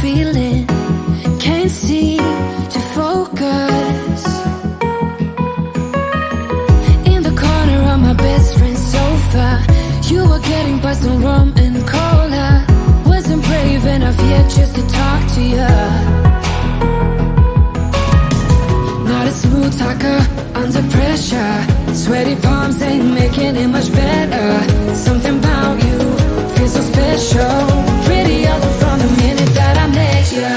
feeling, can't seem to focus. In the corner of my best friend's sofa, you were getting by some rum and cola. Wasn't brave enough yet just to talk to you. Not a smooth talker under pressure. Sweaty palms ain't making it much better. Something about you feels so special. Pretty up from the minute that I met you.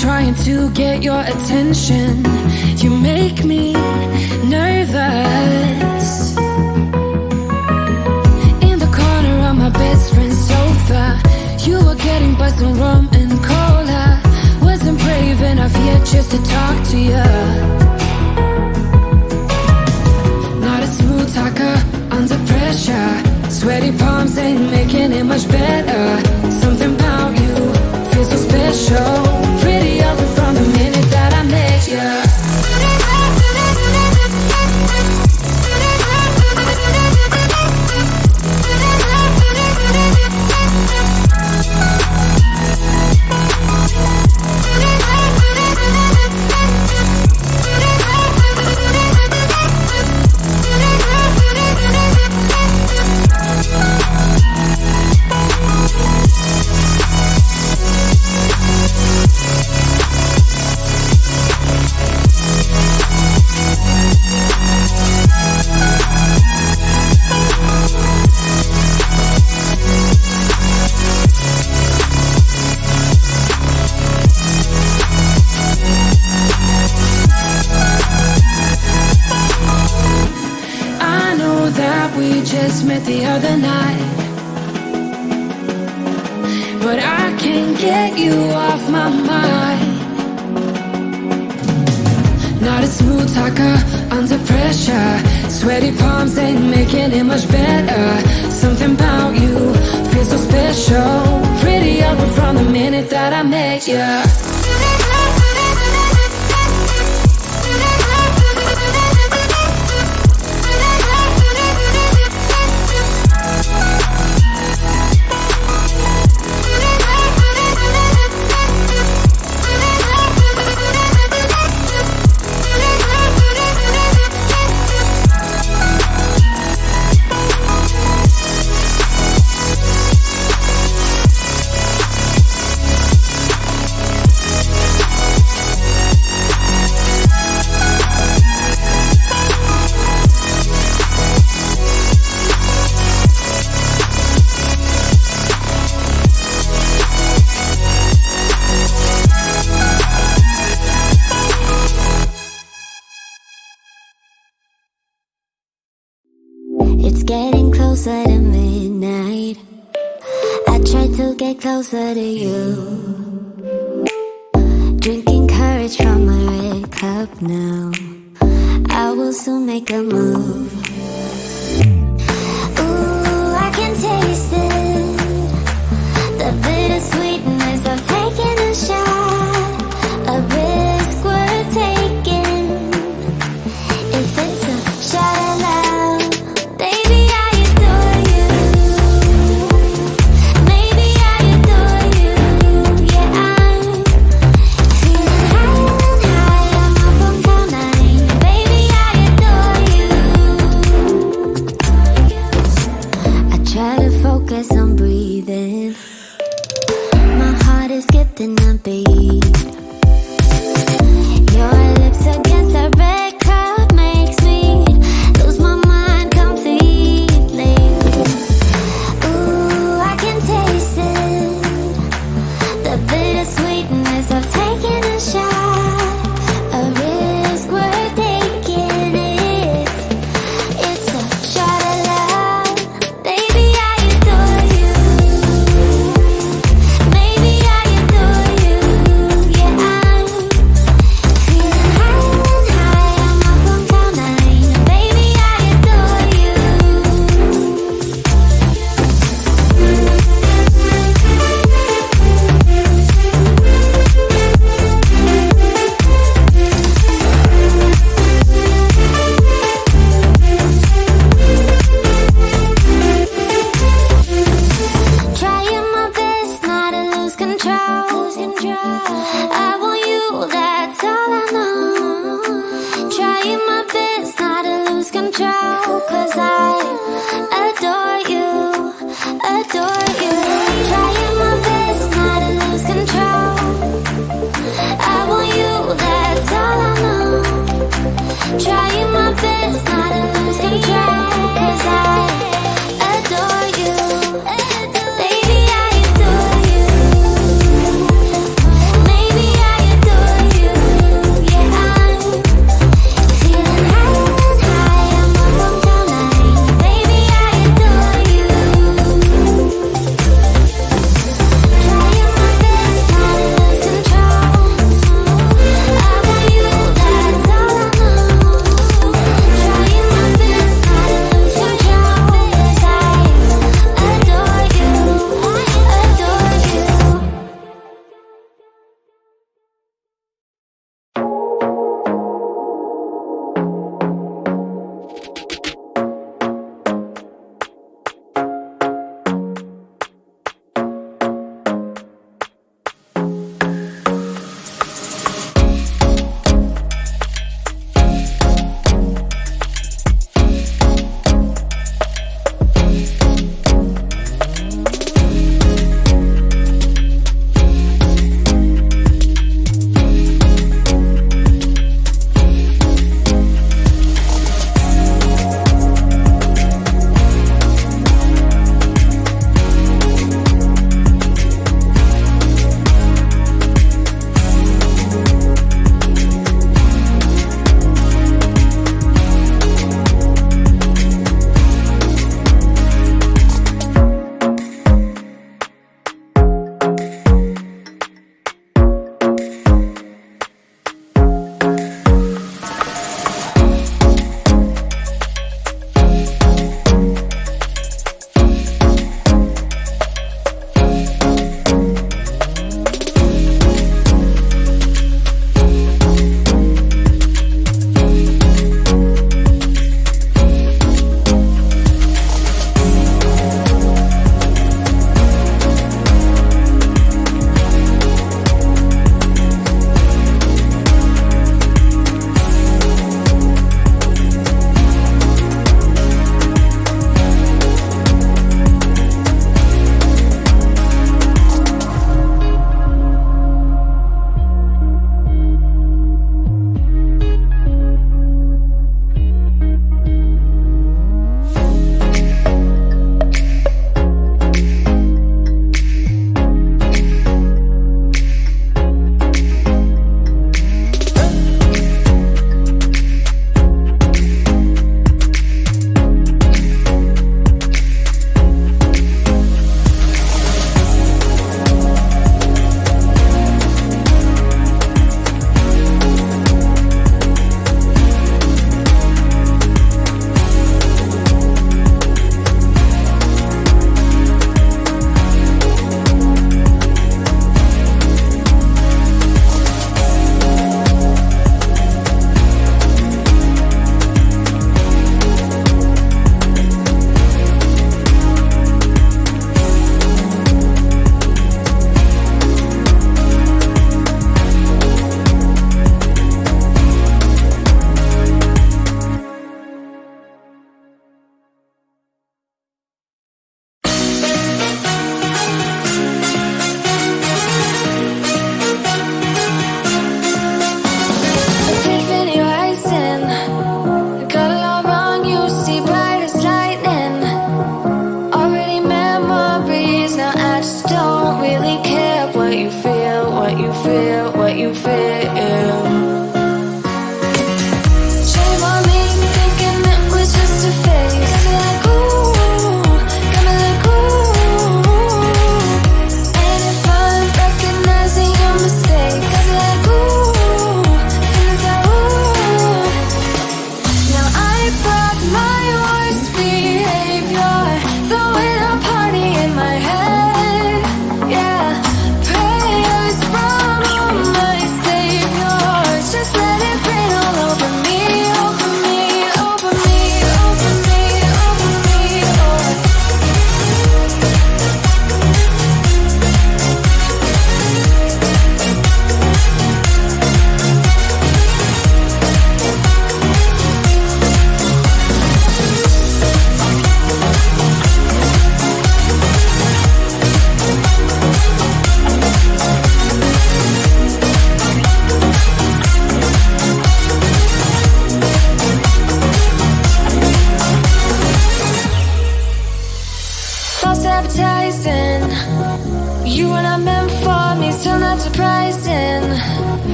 Trying to get your attention, you make me nervous. In the corner of my best friend's sofa, you were getting by some rum and cola. Wasn't brave enough yet just to talk to you. Not a smooth talker under pressure. Sweaty palms ain't making it much better. Something about you feels so special. Pretty up from the minute that I met you. Met the other night, but I can't get you off my mind. Not a smooth talker under pressure. Sweaty palms ain't making it much better. Something about you feels so special. Pretty up from the minute that I met you. It's getting closer to midnight. I try to get closer to you. Drinking courage from my red cup now. I will soon make a move. Ooh, I can taste it. The bittersweetness of taking a shot. A risk worth taking. If it's a shot at love. control, 'cause I adore you, adore you. Trying my best not to lose control. I want you, that's all I know. Trying my best not to lose control, 'cause I adore you. Baby, I adore you. Maybe I adore you. Yeah, I'm feeling higher and higher, I'm up on cloud nine. Baby, I adore you. Trying my best not to lose control. I want you, that's all I know. Trying my best not to lose control, 'cause I adore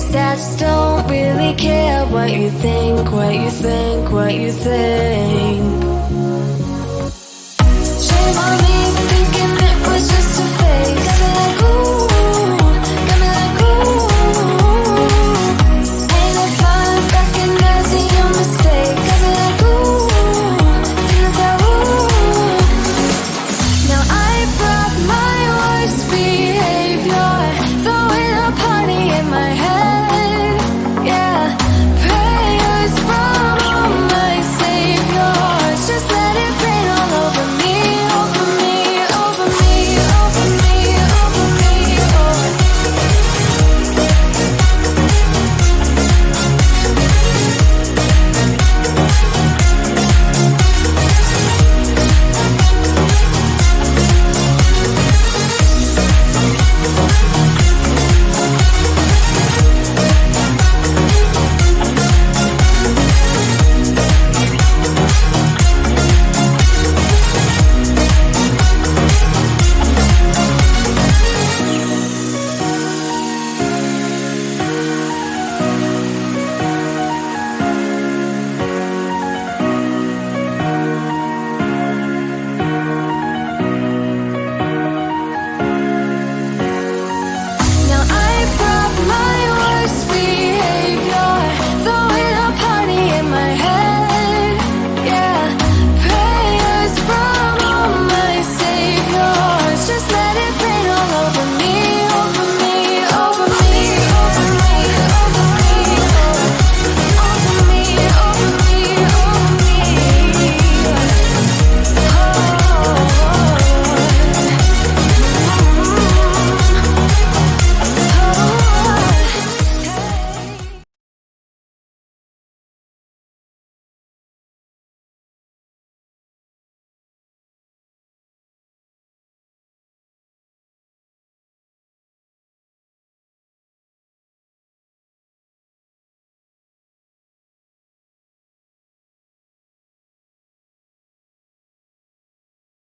stats don't really care what you think, what you think, what you think. Shame on me